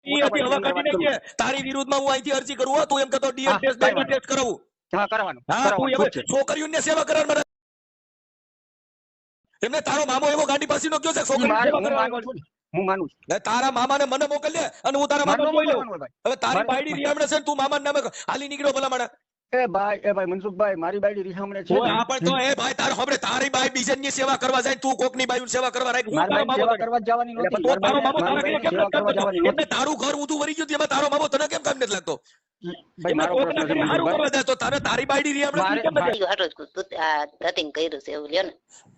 મોટા હવે ભાઈ કાઢી નાખજે. તારી વિરુદ્ધમાં હું અહીંથી અરજી કરું હો. તું એમ કહેતો ડીએનએ ટેસ્ટ બેમાં ટેસ્ટ કરાવું. હા કરવાનું હા તું હવે ઠીક છે. છોકરીઓને સેવા કરવા માટે એમને તારો મામો એવો ગાંડી પાસીનો કયો છે છોકરીની સેવા હું કરવા માનું છું ને, હું માનું છું. ને તારા મામાને મને મોકલજે અને હું તારા મારે મામાને ન જોઈ લઉં. મોકલવાનું હોય ભાઈ. હવે તારી મારે- બાયડી રીહામણે છે ને તું મામાના નામે હાલી નીકળ્યો ભલા માણા. એ ભાઈ મનસુખભાઈ મારી બાયડી રીસામણે છે ઓય ને. હા પણ તો એ ભાઈ તારો આપણે તારી બાઈ બીજાની સેવા કરવા જાય તું કોકની બાઈની સેવા કરવા રાખ. હું મારી તારો બાયડી મામો સેવા કરવા જ જવાની એટલે નહોતી. તો તારો મામો તારા મારી કઈ બાયડી કેમ સેવા નથી કરવા કામ જવાની કરતો? એટલે નહોતી. તારું ઘર ઊંધું વળી ગયું એમાં તારો મામો તને કેમ કામ નથી લાગતો? ભાઈ એમને મારો કોકના પ્રશ્ન છે ઘરે હારું કરવા મનસુખભાઈ. જાય તો તારે તારી બાયડી રીહામણે મારે- કેમ નથી? હાટો જ તું આ ધતિંગ કર્યું છે એવું લ્યો ને.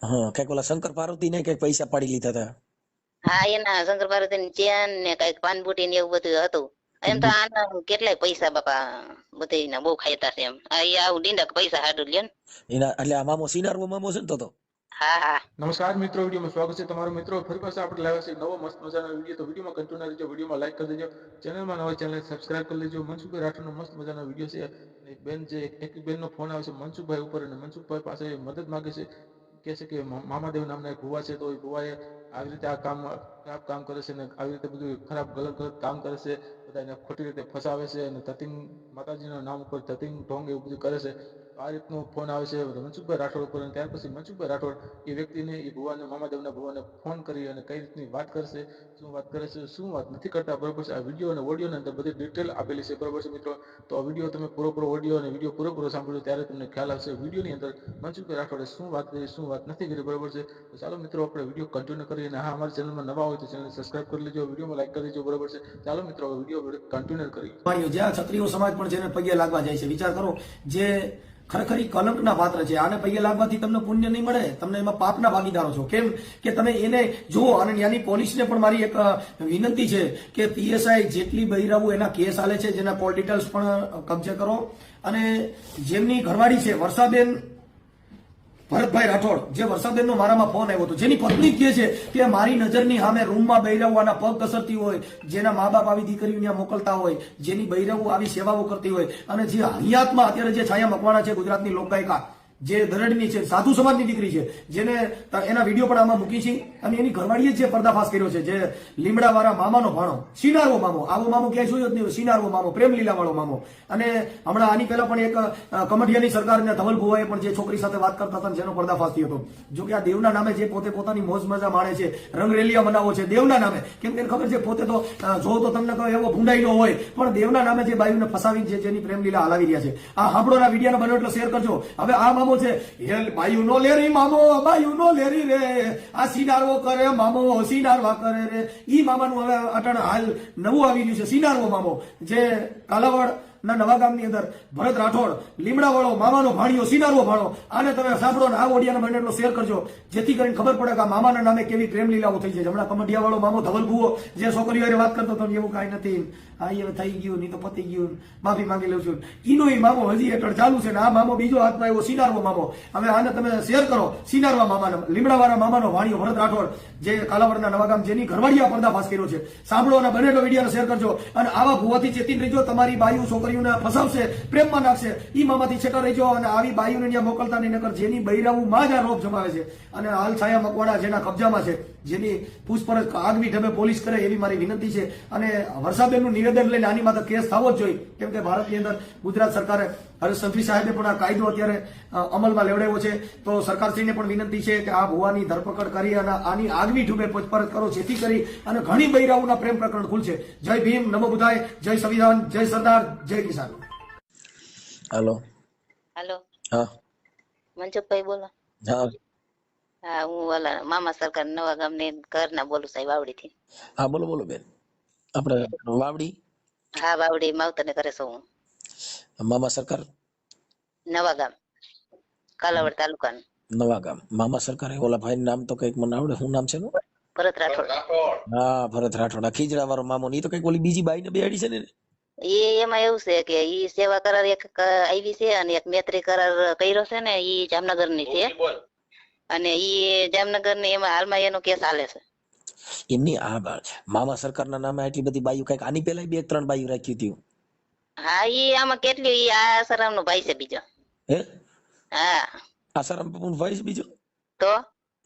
હા કઈક ઓલા શંકર પાર્વતી ને કઈક પૈસા પાડી લીધા હતા. હા એના શંકર પાર્વતીની ચેન ને કઈક પાનબુટી ને એવું બધું હતું. એમ તો આના કેટલાય પૈસા બાપા બધા બહુ ખાયતા છે એમ. આ ઈ આવું ડીંડક પૈસા હાટું લ્યો ને. એના એટલે આ મામો સિનારવો મામો છે ને તો હા હા નમસ્કાર મિત્રો, વિડીયોમાં સ્વાગત છે તમારું. મિત્રો ફરી પાછા આપણે લાવ્યા છે નવો મસ્ત મજાનો વિડીયો. તો વિડીયોમાં કન્ટિન્યુ રહેજો, વિડીયોમાં લાઈક કરી દેજો, ચેનલમાં નવા ચેનલ સબસ્ક્રાઇબ કરી લેજો. મનસુખભાઈ રાઠોડનો મસ્ત મજાનો વિડીયો છે. એક બેન છે, એક બેનનો ફોન આવે છે મનસુખભાઈ ઉપર અને મનસુખભાઈ પાસે મદદ માંગે છે. કહે છે કે મામાદેવ નામના એક ભુવા છે, તો એ ભુવાએ આવી રીતે આ ખરાબ કામ કરે છે ને આવી રીતે બધું ખરાબ ગલત કામ કરે છે, બધાને ખોટી રીતે ફસાવે છે અને તતિંગ માતાજીના નામ ઉપર તતિંગ ઢોંગ એવું બધું કરે છે. આ રીતનો ફોન આવે છે મનસુખભાઈ રાઠોડ ઉપર અને ત્યાર પછી મનસુખભાઈ રાઠોડ એ વ્યક્તિને એ ભુવાને મામાદેવના ભુવાને ફોન કરી અને કઈ રીતની વાત કરશે, શું વાત કરે છે, શું વાત નથી કરતા, બરોબર છે. આ વિડીયો અને ઓડિયોની અંદર બધી ડિટેલ આપેલી છે, બરોબર છે મિત્રો. તો આ વિડીયો તમે પૂરો ઓડિયો અને વિડીયો પૂરો સાંભળ્યો ત્યારે તમને ખ્યાલ આવશે વિડીયોની અંદર મનસુખભાઈ રાઠોડે શું વાત કરી, શું વાત નથી કરી, બરોબર છે. તો ચાલો મિત્રો આપણે વિડીયો કન્ટિન્યુ કરીએ અને હા અમારી ચેનલમાં નવા હોય તો ચેનલ સબસ્ક્રાઇબ કરી લેજો, વિડીયોમાં લાઈક કરી દેજો, બરોબર છે. ચાલો મિત્રો હવે વિડીયો કન્ટિન્યુ કરીએ. ભાઈઓ જ્યાં ક્ષત્રિય સમાજ પણ જેને પગે લાગવા જાય છે, વિચાર કરો, જે ખરેખર કલંકના પાત્ર છે, આને પગે લાગવાથી તમને પુણ્ય નહીં મળે, તમને એમાં પાપના ભાગીદારો છો. કેમ કે તમે એને જુઓ. અને ત્યાંની પોલીસને પણ મારી એક વિનંતી છે કે પીએસઆઈ જેટલી બહિરાવું એના કેસ હાલે છે, જેના કોલ ડિટેલ્સ પણ કબજે કરો. અને જેમની ઘરવાળી છે વર્ષાબેન ભરતભાઈ રાઠોડ, જે વર્ષાબેનનો મારામાં ફોન આવ્યો હતો, જેની પત્ની કહે છે કે મારી નજરની સામે રૂમમાં બૈરાવવાના પગ ઘસરતી હોય, જેના મા બાપ આવી દીકરીઓ ત્યાં મોકલતા હોય, જેની બૈરાવું આવી સેવાઓ કરતી હોય, અને જે હયાતમાં અત્યારે જે છાયા મકવાણા છે, ગુજરાતની લોકગાયિકા, જે દરડની છે, સાધુ સમાજની દીકરી છે, જેને એના વિડીયો પણ આમાં મૂકી છે. અને એની ઘરવાળીએ જે પર્દાફાશ કર્યો છે, જે લીમડાવાળા મામાનો ભાણો, સિનારવો મામો, આવો મામો ક્યાંય જોયો જ નહીં, સિનારવો મામો, પ્રેમ લીલાવાળો મામો. અને હમણાં આની પહેલા પણ એક કમઠિયાની સરકારના ધવલ ભુવાએ પણ જે છોકરી સાથે વાત કરતા હતા જેનો પર્દાફાશ થયો હતો. જો કે આ દેવના નામે જે પોતે પોતાની મોજ મજા માણે છે, રંગરેલિયા બનાવો છે દેવના નામે, કેમ કે ખબર છે પોતે તો જો તો તમને કહો એવો ભૂંડાઈનો હોય, પણ દેવના નામે જે બાયુને ફસાવી જેની પ્રેમ લીલા હલાવી રહ્યા છે. આ સાંભળોના વિડીયોનો બન્યો એટલે શેર કરજો. હવે આ મામો છે, બાયુ નો લેરી મામો, બાયુ નો લેરી રે, આ સિનારવો કરે મામો, સિનારવા કરે રે. ઈ મામાનું હવે અટણ હાલ નવું આવી રહ્યું છે, સિનારવો મામો, જે કાલાવડ ના નવા ગામની અંદર ભરત રાઠોડ, લીમડાવાળો મામાનો ભાણિયો, સિનારવો ભાણો. આને તમે સાંભળો ને આ ઓડિયાનો બને એટલો શેર કરજો, જેથી કરીને ખબર પડે કે આ મામાના નામે કેવી પ્રેમ લીલાઓ થઈ છે. હમણાં કમઢિયા વાળો મામો ધવલ ભુવો જે છોકરીઓ હારે વાત કરતો હતો એવું કાંઈ નથી, હા હવે થઈ ગયું, નહીં તો પતી ગયું, માફી માંગી લઉં છું, ઈનો મામો હજી હેઠળ ચાલુ છે. ને આ મામો બીજો હાથમાં આવ્યો, સિનારવો મામો. હવે આને તમે શેર કરો, સિનારવા મામાના, લીમડાવાળા મામાનો ભાણિયો ભરત રાઠોડ, જે કાલાવડના નવા ગામ, જેની ઘરવાળીએ પર્દાફાશ કર્યો છે. સાંભળો અને બનેલો વિડીયોને શેર કરજો. અને આવા ભુવાથી ચેતીને રહેજો, તમારી બાયુ છોકરીઓને ફસાવશે, પ્રેમમાં નાખશે, ઈ મામાથી છેટા રહેજો. અને આવી બાયુને ત્યાં મોકલતા નહીં, નકર જેની બૈરાવું માં જ આ રોપ જમાવે છે. અને હાલ છાયા મકવાણા જેના કબજામાં છે, જેની પૂછપરછ આગવી ઢબે પોલીસ કરે એવી મારી વિનંતી છે. અને વર્ષાબેનનું નિવેદન લઈને આની માથે કેસ થવો જ જોઈએ, કેમ કે ભારતની અંદર ગુજરાત સરકારે, હરેશ સંઘવી સાહેબે પણ આ કાયદો અત્યારે અમલમાં લેવડાવ્યો છે. તો સરકારશ્રીને પણ વિનંતી છે કે આ ભુવાની ધરપકડ કરી અને આની આગવી ઢબે પૂછપરછ કરો, જેથી કરી અને ઘણી બૈરાઓના પ્રેમ પ્રકરણ ખુલશે. જય ભીમ, નમો બુદ્ધાય, જય સંવિધાન, જય સરદાર, જય કિસાન. હાલો. હાલો હા મનસુખભાઈ બોલો. હા હા હું ઓલા મામા સરકાર નવા ગામની ઘરના બોલું સાહેબ, વાવડીથી. હા બોલો બોલો બેન. આપણે વાવડી હા વાવડી માવતરને કરે છું હું, મામા સરકાર નવા ગામ, કાલાવડ તાલુકાનું. નવા ગામ મામા સરકાર. ઓલા ભાઈ નામ તો કઈક મને આવડે, શું નામ છે એનું? ભરત રાઠોડ. હા ભરત રાઠોડ, આ ખીજડા વાળો મામો. ઈ તો કઈક ઓલી બીજી બાઈ ને બેહાડી છે ને. એમાં એવું છે કે ઈ સેવા કરાર એક આવી છે અને એક મૈત્રી કરાર કર્યો છે ને, ઈ જામનગર ની છે. અને ઈ જામનગર ની એમાં હાલમાં એનો કેસ હાલે છે. એમની આ મામા સરકારના નામે આટલી બધી બાયુ, કઈક આની પેલા બે ત્રણ બાયુ રાખી હતી. હા ઈ આમાં કેટલી, ઈ આસારામ નો ભાઈ છે બીજો. હે હા આસારામ બાપુ ભાઈ છે બીજો? તો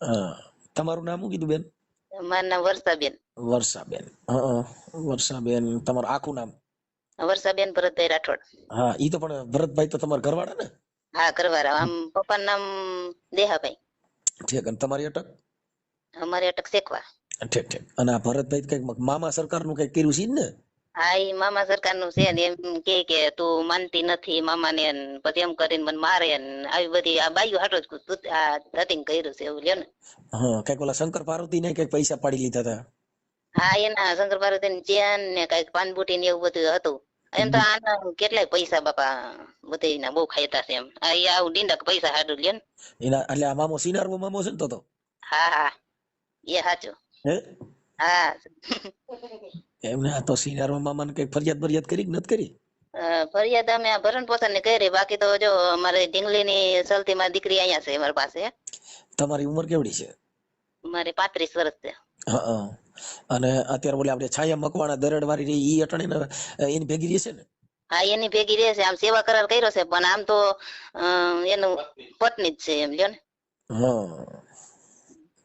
હા તમારું નામ શું કીધું બેન? મારું નામ વર્ષાબેન. વર્ષાબેન. હા, વર્ષાબેન તમારું આખું નામ? વર્ષાબેન ભરતભાઈ રાઠોડ. હા, ઈ તો પણ ભરતભાઈ તો તમારા ઘરવાળા ને? હા, ઘરવાળા. આમ પપ્પાનું નામ દેહાભાઈ. ઠીક. અને તમારી અટક? અમારી અટક શેખવા. ઠીક ઠીક. અને આ ભરતભાઈ કઈક મામા સરકારનું કઈક કર્યું છે ને? હા, એ મામા સરકારનું છે ને એમ કે તું માનતી નથી મામાને ને પછી એમ કરીને મને મારે ને આવી બધી આ બાયું હાટો જ આ ધતિંગ કર્યું છે એવું લ્યો ને. હા, કઈક ઓલા શંકર પાર્વતી ને કઈક પૈસા પાડી લીધા હતા. હા, એના શંકર પાર્વતી ચેન ને કઈક પાનબુટી ને એવું બધું હતું. એમ તો આના કેટલાય પૈસા બાપા બધા બહુ ખાયતા છે એમ. આ આવું ડીંડક પૈસા હાડું લ્યો ને. એના એટલે આ મામો સિનારવો મામો છે ને તો? હા હા, એ સાચું. હે? હા. એમને આ તો સિનારવો મામાને કઈક ફરિયાદ કરી કે નથી કરી? ફરિયાદ અમે આ ભરણ પોષણ ની કરી. બાકી તો જો અમારે ઢીંગલી ની સલતી માં દીકરી અહીંયા છે અમારી પાસે. તમારી ઉંમર કેવડી છે? મારે 35 વર્ષ છે. હા. અને અત્યારે બોલે આપણે છાયા મકવાણા દરડ વાળી રહી ઈ અટણે એની ભેગી રહેશે ને? હા, એની ભેગી રહે છે. આમ સેવા કરાર કર્યો છે પણ આમ તો એનું પત્ની જ છે એમ લ્યો ને. હા,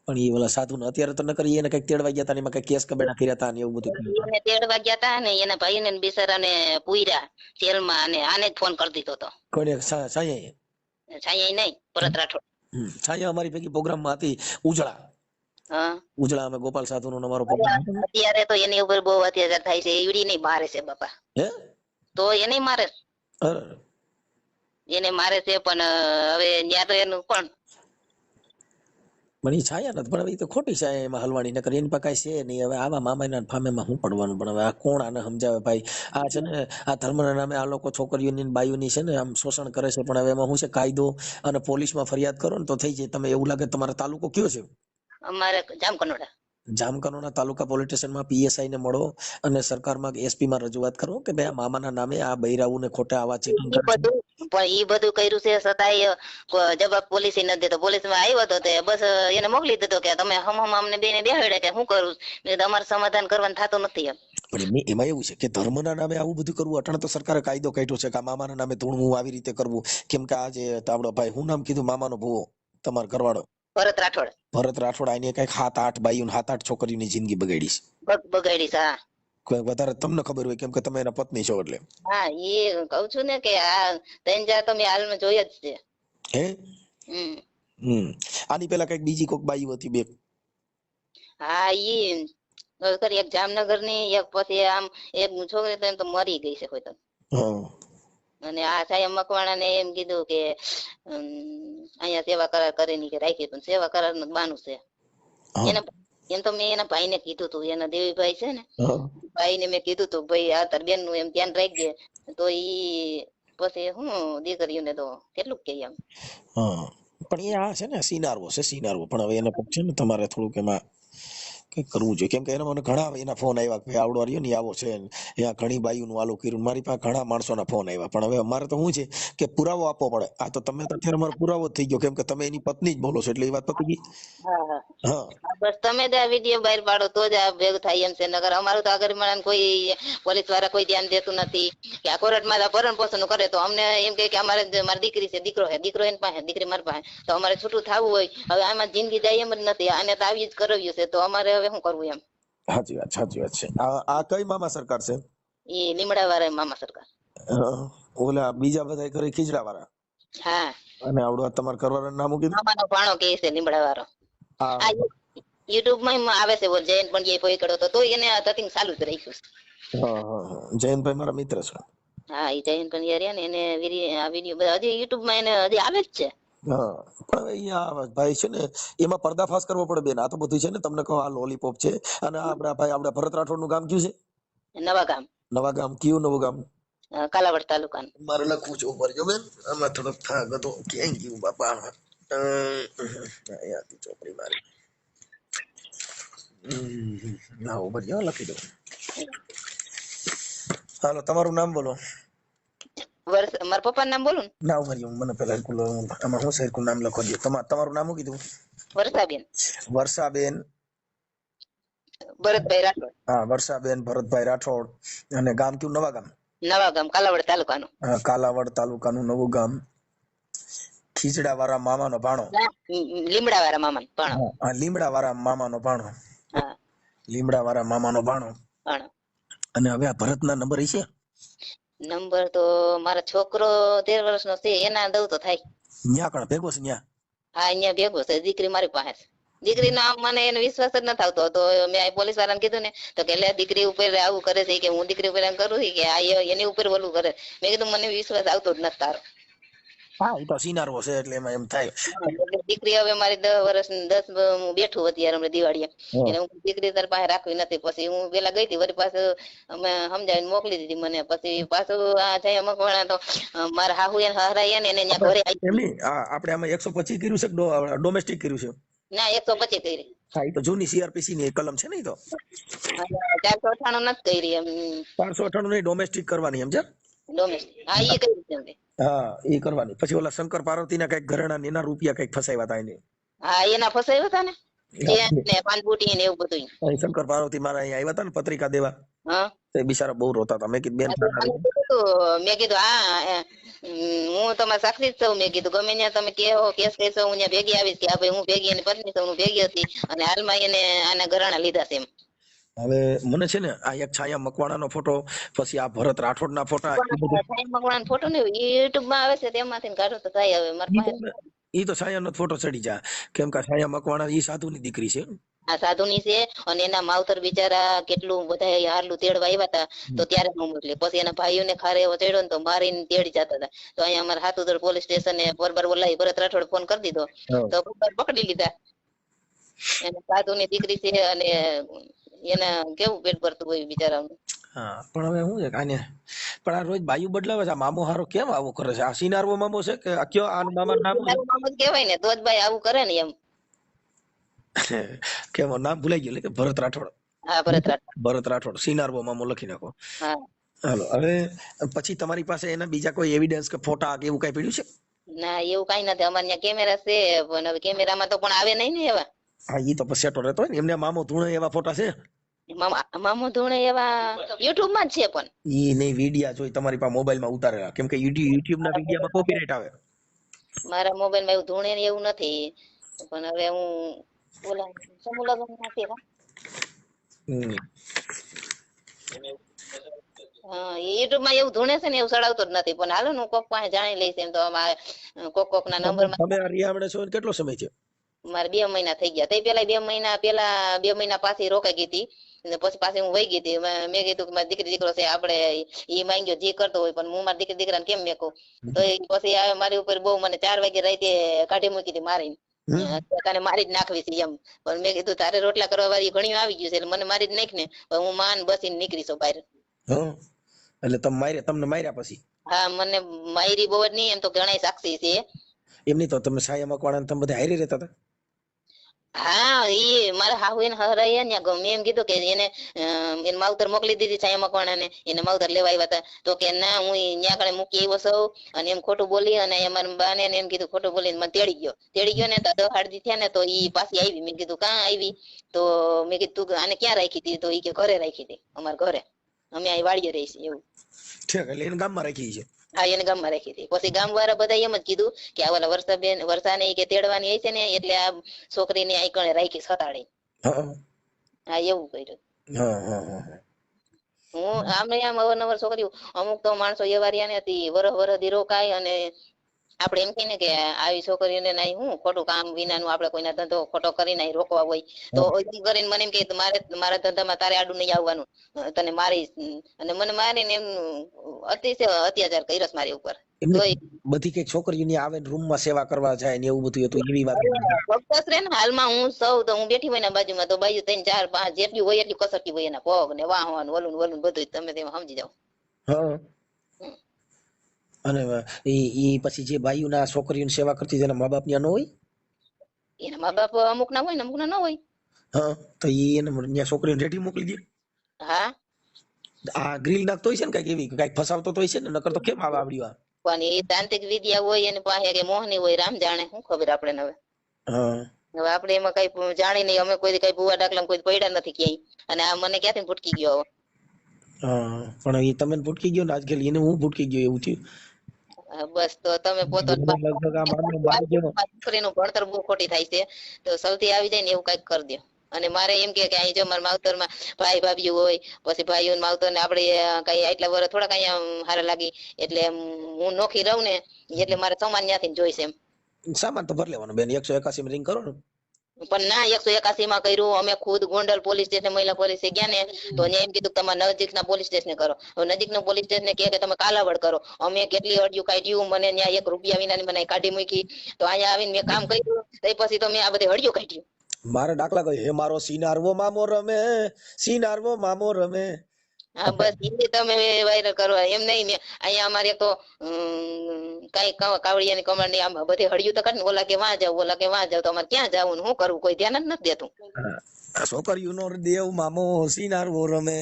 પણ ઈ ઓલા સાધુ ને અત્યારે તો ન કરી એને કઈક તેડવા ગયા હતા ને એમાં કઈક કેસ કબેડા કર્યા હતા ને એવું બધું. એને તેડવા ગયા હતા ને એના ભાઈ ને બિચારાને પૂર્યા જેલમાં અને આને જ ફોન કરી દીધો હતો. કોને? છાયા? છાયા નહીં, ભરત રાઠોડ. છાયા અમારી ભેગી પ્રોગ્રામમાં હતી. ઉજળા. હા, ઉજળા અમે ગોપાલ સાધુ નો અમારો પ્રોગ્રામ. અત્યારે તો એની ઉપર બહુ અત્યાચાર થાય છે. ઈડી નહીં મારે છે બાપા. હે? તો એને મારે, અરે એને મારે છે પણ હવે ત્યાં તો એનું કોણ. પણ ઈ છાયા નથી, પણ હવે ઈ તો ખોટી છાયા એમાં હલવાણી ન કરી. એની પાસે કાંઈ છે નહીં. હવે આવા મામાના ફામેમાં શું પડવાનું? પણ હવે આ કોણ આને સમજાવે ભાઈ? આ છે ને આ ધર્મના નામે આ લોકો છોકરીઓની ને બાયુની છે ને આમ શોષણ કરે છે. પણ હવે એમાં શું છે, કાયદો અને પોલીસમાં ફરિયાદ કરો ને તો થઈ જાય. તમે એવું લાગે તમારો તાલુકો કયો છે? અમારે જામકંડોળા. જામકંડોળા તાલુકા પોલીસ સ્ટેશનમાં પીએસઆઈ ને મળો અને સરકારમાં એસપી માં રજૂઆત કરો કે ભાઈ આ મામાના નામે આ બૈરાઓને ખોટા આવા ચીટિંગ કરે છે. પણ ઈ બધું કર્યું છે છતાંય જવાબ પોલીસે નથી દેતો. પોલીસમાં આવ્યો હતો તે બસ એને મોકલી દીધો કે તમે હમ અમને બેને બેહાડે કે શું કરું. તમારે સમાધાન કરવાનું થતું નથી એમ. પણ એમાં એવું છે કે ધર્મના નામે આવું બધું કરવું. અટાણે તો સરકારે કાયદો કાઢ્યો છે કે આ મામાના નામે ધૂણવું આવી રીતે કરવું. કેમ કે આ જે આપણો ભાઈ શું નામ કીધું મામાનો ભૂવો તમારો ઘરવાળો? ભરત રાઠોડ. ભરત રાઠોડ. આની કઈક 7-8 બાઈઓને 7-8 છોકરીઓની જિંદગી બગાડી છે. બગાડી છે. હા, કોઈ વધારે તમને ખબર હોય કેમ કે તમે એના પત્ની છો એટલે. હા, એ કઉ છું ને કે આ તંજા તમે હાલમાં જોઈ જ છે. હે? હમ. આની પેલા કઈક બીજી કોઈક બાઈ હતી બે? હા, ઈ એક જામનગર ની એક પછી આમ એક છોકરી તો એમ તો મરી ગઈ છે કોઈ તો. અને આ સાહેબ મકવાણા ને એમ કીધું કે અહીંયા સેવા કરાર કરીને કે રાખી, પણ સેવા કરાર નું બાનું છે. એમ તો મેં એના ભાઈ ને કીધું તું, એના દેવીભાઈ છે ને ભાઈ ને મેં કીધું તું ભાઈ આ તાર બેન નું એમ ધ્યાન રાખજે. તો ઈ પછી હું દીકરીઓને તો કેટલું કે એમ. પણ એ આ છે ને સિનારવો છે, સિનારવો. પણ હવે એને છે ને તમારે થોડુંક એમાં કઈક કરવું જોઈએ. કેમ કે એને મને ઘણા એના ફોન આવ્યા કે આવડો રહ્યો ને આવો છે, ત્યાં ઘણી બાઈઓનું આલું કર્યું. મારી પાસે ઘણા માણસોના ફોન આવ્યા. પણ હવે અમારે તો શું છે કે પુરાવો આપવો પડે. આ તો તમે અત્યારે અમારો પુરાવો જ થઈ ગયો કેમ કે તમે એની પત્ની જ બોલો છો એટલે એ વાત પતી ગઈ. હા, બસ તમે તો આ વિડીયો બહાર પાડો તો જ આ ભેગું થાય એમ છે. નગર અમારું તો આગળ મને કોઈ પોલીસ વાળા કોઈ ધ્યાન દેતું નથી. કે આ કોર્ટમાં ભરણ પોષણ કરે તો અમને એમ કે અમારે મારી દીકરી છે, દીકરો છે, દીકરો એની પાસે, દીકરી મારી પાસે, તો અમારે છૂટું થવું હોય. હવે આમાં જિંદગી જાય એમ જ નથી. આને તો આવી જ કરાવ્યું છે તો અમારે હવે શું કરવું એમ. સાચી વાત છે. આ કઈ મામા સરકાર છે? એ લીમડા વાળા મામા સરકાર. ઓલા બીજા બધા ઘરે ખીજડા વાળા? હા. અને આવડું તમારા ઘરવાળાનું નામ કીધું? મામાનો ભાણો કે છે લીમડા વાળો. આ યુટ્યુબ માં આવે છે જયંત પંડ્યા પકડ્યો તો તોય એને આ ધતિંગ ચાલુ જ રાખ્યું છે. જયંતભાઈ મારા મિત્ર છે. હા, એ જયંત પંડ્યા રહ્યા ને એને આ વિડીયો હજી યુટ્યુબ માં એને હજી આવે જ છે. પણ અહીંયા ભાઈ છે ને એમાં પર્દાફાશ કરવો પડે બેન. આ તો બધું છે ને તમને કહો આ લોલીપોપ છે. અને આપડા ભાઈ આપડા ભરત રાઠોડ નું ગામ કયું છે? નવા ગામ. નવા ગામ કયું નવું ગામ? કાલાવડ તાલુકાનું. મારે લખવું છે ઉપર જો બેન. આમાં થોડોક થાક હતો. ક્યાંય ગયું બાપા? અહીંયાથી ચોપડી મારી ના ઉપર જાઓ લખી દો. હાલો તમારું નામ બોલો. મારા પપ્પાનું નામ બોલું ના ઉભા રહ્યો મને પેલા આમાં હું સરખું નામ લખો દો. તમારું નામ શું કીધું? વર્ષાબેન. વર્ષાબેન ભરતભાઈ રાઠોડ. હા, વર્ષાબેન ભરતભાઈ રાઠોડ. અને ગામ કયું? નવા ગામ. નવા ગામ કાલાવડ તાલુકાનું. હા, કાલાવડ તાલુકાનું નવું ગામ. ખીચડા વાળા મામાનો ભાણો. લીમડા વાળા મામાનો ભાણો. હા, લીમડા વાળા મામાનો ભાણો. લીમડા વાળા મામાનો ભાણો. પણ અને હવે આ ભરતના નંબર હશે? નંબર તો મારો છોકરો 13 વર્ષનો છે, એના દઉં તો થાય. ન્યા કણ ભેગો છે ન્યા? હા, અહીંયા ભેગો છે. દીકરી મારી પાસે છે. દીકરીનો આમ મને એને વિશ્વાસ જ નથી આવતો. તો મેં પોલીસ વાળાને કીધું ને તો કે લે દીકરી ઉપર આવું કરે છે કે હું દીકરી ઉપર એમ કરું છું કે આ એની ઉપર ઓલું કરે. મેં કીધું મને વિશ્વાસ આવતો જ નથી તારો. હા, એ તો સિનારવો છે એટલે એમાં એમ થાય. એટલે દીકરી હવે મારી 10 વર્ષ 10 હું બેઠું અત્યારે હમણાં દિવાળીએ એટલે હું દીકરી તાર પાસે રાખવી નથી. પછી હું પેલા ગઈ હતી, વળી પાછું અમે સમજાવીને મોકલી દીધી મને. પછી પાછું આ જાય મકવાણા તો મારા હાહુ એને હરાયા ને એને ત્યાં ઘરે આવી. એમની આપણે આમાં 125 કર્યું છે કે ડોમેસ્ટિક કર્યું છે? ના 125 કરી. હા, એ તો જૂની સીઆરપીસી ની કલમ છે ને? એ તો 498 નથી કરી. એમ 498 ની ડોમેસ્ટિક કરવાની એમ છે? ડોમેસ્ટિક હા એ કરી છે. હા, એ કરવાની. પછી ઓલા શંકર પાર્વતી ના કઈક ઘરેણા એના રૂપિયા કઈક ફસાવ્યા હતા એને. હા, એના ફસાયા હતા ને ચેન ને પાનબુટી ને એવું બધું. શંકર પાર્વતી મારા અહીંયા આવ્યા હતા ને પત્રિકા દેવા. હા, તે બિચારા બહુ રોતા હતા. મેં કીધું બેન મેં કીધું હા હું તમારે સાક્ષી જ છું. મેં કીધું ગમે ત્યાં તમે કેવો કેસ કહેશો હું ત્યાં ભેગી આવીશ. કે ભાઈ હું ભેગી એની પત્ની છું, હું ભેગી હતી અને હાલમાં એને આના ઘરાણા લીધા છે એમ. હવે મને છે ને આ એક છાયા મકવાણાનો ફોટો, પછી આ ભરત રાઠોડના ફોટા, ભગવાન ફોટો ને યુટ્યુબ માં આવે છે તેમાંથી કાઢો તો થાય. હવે મારી પાસે ઈ તો છાયાનો ફોટો ચડી જાય. કેમ કે છાયા મકવાણા ઈ સાધુની દીકરી છે. આ સાધુની છે અને એના માવતર બિચારા કેટલું બધા હારલું તેડવા આવ્યા હતા તો ત્યારે હું મોકલી. પછી એના ભાઈઓને ખારે એવો ચડ્યો ને તો મારીને તેડી જતા હતા. તો અહીંયા અમારા હાથુદર પોલીસ સ્ટેશને બરોબર બોલાવી ભરત રાઠોડ ફોન કરી દીધો તો પકડી લીધા. એને સાધુની દીકરી છે અને એને કેવું પેટ ભરતું હોય બિચારાનું. હા, પણ હવે શું છે કાને પણ આ રોજ બાયુ બદલાવે છે. આ મામો હારો કેમ આવો કરે છે? આ સિનારવો મામો છે કે આ કયો? આ મામા નામ મામો જ કહેવાય ને તો જ ભાઈ આવું કરે ને એમ. કેમ નામ ભૂલાઈ ગયું કે ભરત રાઠોડ? હા, ભરત રાઠોડ સિનારવો મામો લખી નાખો. હા, હાલો. હવે પછી તમારી પાસે એના બીજા કોઈ એવિડન્સ કે ફોટા કે એવું કઈ પડ્યું છે? ના એવું કઈ નથી. અમારે ત્યાં કેમેરા છે પણ હવે કેમેરામાં તો પણ આવે નહીં ને એવા. હા, ઈ તો પછી સેટો રહેતો હોય ને. એમને મામો ધૂણે એવા ફોટા છે? મામો ધૂણે એવા યુટ્યુબ માં જ છે પણ ઈ નહીં વિડિયા જોઈ તમારી પાસે મોબાઈલ માં ઉતારેલા. કેમ કે યુટ્યુબ ના વિડિયામાં કોપીરાઈટ આવે. મારા મોબાઈલ માં એવું ધૂણે એવું નથી. પણ હવે હું ઓલા સમૂહ લગ્ન નથી. હા, યુટ્યુબ માં એવું ધૂણે છે ને એવું ચડાવતો જ નથી. પણ હાલો હું કોક પાસે જાણી લઈશ એમ તો કોક ના નંબર માં. તમે રિયામણે છો કેટલો સમય છે? મારે 2 મહિના થઈ ગયા. તે પેલા 2 મહિના પાછી રોકાઈ ગઈ હતી. પછી પાછી હું વહી ગઈ હતી. મેં કીધું કે મારી દીકરી દીકરો છે આપણે ઈ માંગ્યો જે કરતો હોય પણ હું મારી દીકરી દીકરાને કેમ મેકું. તો પછી મારી ઉપર બહુ મને 4 વાગે રાતે કાઢી મૂકી હતી મારીને. તને મારી જ નાખવી છે એમ. પણ મેં કીધું તારે રોટલા કરવા વાળી ઘણી આવી ગયું છે એટલે મને મારી જ નાખ ને. હું માન બસીને નીકળી છું બહાર. એટલે તમને માર્યા પછી? હા, મને મારી બહુ જ નહીં. એમ તો ઘણા સાક્ષી છે. એમની તો તમે છાયા મકવાણા તમે બધા હારી રહેતા હતા? હા, ઈ મારા હાહુ એને હરાયા ને મેં એમ કીધું કે એને માવતર મોકલી દીધી છાયા મકવાણા ને. એને માવતર લેવા આવ્યા હતા તો કે ના હું ત્યાં કણે મૂકી આવ્યો છું અને એમ ખોટું બોલી. અને અમારા બાને એમ કીધું ખોટું બોલીને મને તેડી ગયો ને તો 10 દી થયા ને તો ઈ પાછી આવી. મેં કીધું કાં આવી? તો મેં કીધું તું આને ક્યાં રાખી હતી? તો ઈ કે ઘરે રાખી હતી અમારા ઘરે. અમે અહીં વાડીએ રહી છીએ એવું. ઠીક, એટલે એને ગામમાં રાખી છે? હા, એને ગામમાં રાખી હતી. પછી ગામ વાળા બધા એમ જ કીધું કે આ ઓલા વર્ષાને કે તેડવાની હશે ને એટલે આ છોકરીને અહીં કણે રાખી સતાડી. હા, એવું કર્યું. હું આમ અવારનવાર છોકરીઓ અમુક તો માણસો એવા રહ્યા ને હતી વરહ રોકાય અને આપણે એમ કહીને કે આવી છોકરીઓને નહીં હું ખોટું કામ વિનાનું આપણે કોઈના ધંધો ખોટો કરીને રોકવા હોય તો કરીને મને એમ કે મારા ધંધામાં તારે આડું નહીં આવવાનું, તને મારીશ. અને મને મારીને એમ અતિશય અત્યાચાર કર્યો મારી ઉપર. બધી કઈક છોકરીઓની આવે રૂમમાં સેવા કરવા જાય ને એવું બધું હતું એવી વાત? ફક્ત રે ને હાલમાં હું સૌ તો હું બેઠી હોય ને બાજુમાં તો બાજુ 3 4 5 જેટલી હોય એટલી કસરતી હોય એના પગ ને વાહન વલું બધું તમે તેમાં સમજી જાઓ. હા. અને ઈ પછી જે બાયુના છોકરીઓની સેવા કરતી તેના મા બાપ ત્યાં ન હોય? એના મા બાપ અમુક ના હોય ને અમુક ના ન હોય. હા, તો ઈ એને ત્યાં છોકરીઓને રેડી મોકલી દે? હા, આ ગ્રીલ નાખતો હોય છે ને કઈક એવી કઈક ફસાવતો તો હોય છે ને, નકર તો કેમ આવડ્યું? પણ એ તાંત્રિક વિદ્યા હોય એની પાસે કે મોહની હોય રામ જાણે શું ખબર આપણે હવે. હવે આપણે એમાં કઈ જાણી નહીં. અમે કોઈ કઈ ભૂવા ડાકલા કોઈ પડ્યા નથી ક્યાંય અને આ મને ક્યાંથી ભૂટકી ગયો. પણ એ તમે ભૂટકી ગયો ને આજકાલ એને હું ભૂટકી ગયો એવું થયું. બસ તો તમે પોતો છોકરીનું ભણતર બહુ ખોટી થાય છે તો સૌથી આવી જાય ને એવું કઈક કરી દો. અને મારે એમ કે અહીં જો મારા માવતરમાં ભાઈ ભાભી હોય, પછી ભાઈઓ માવતર ને આપણે કઈ આટલા વર્ષ થોડા કઈ હારા લાગી, એટલે હું નોખી રહું ને એટલે મારે સામાન ત્યાંથી જોઈશે એમ. સામાન તો ભર લેવાનો બેન, 181 માં રિંગ કરો ને. પણ ના 181 માં કર્યું અમે ખુદ ગોંડલ પોલીસ સ્ટેશન મહિલા પોલીસ ગયા ને તો અહીંયા એમ કીધું તમારે નજીકના પોલીસ સ્ટેશન કરો. નજીકના પોલીસ સ્ટેશન કે તમે કાલાવડ કરો. અમે કેટલી અરજીઓ કાઢ્યું, મને ત્યાં 1 રૂપિયા વિના મને કાઢી મૂકી. તો અહીંયા આવીને મેં કામ કર્યું, તો પછી તો મેં આ બધી અરજીઓ કાઢ્યું. મારે દાખલા કહ્યું, હે મારો સિનારવો મામો રમે, સિનારવો મામો રમે. હા બસ એ તમે વાયરલ કરવા એમ નહીં. અહીંયા અમારે તો કઈ કાવડિયાની કમળની આમ બધી હળિયું તો કાઢ ને ઓલા કે વાં જાવ, ઓલા કે વાં જાવ, તો અમારે ક્યાં જવું ને શું કરવું કોઈ ધ્યાન જ નથી દેતું. છોકરીઓ નો દેવ મામો સિનારવો રમે.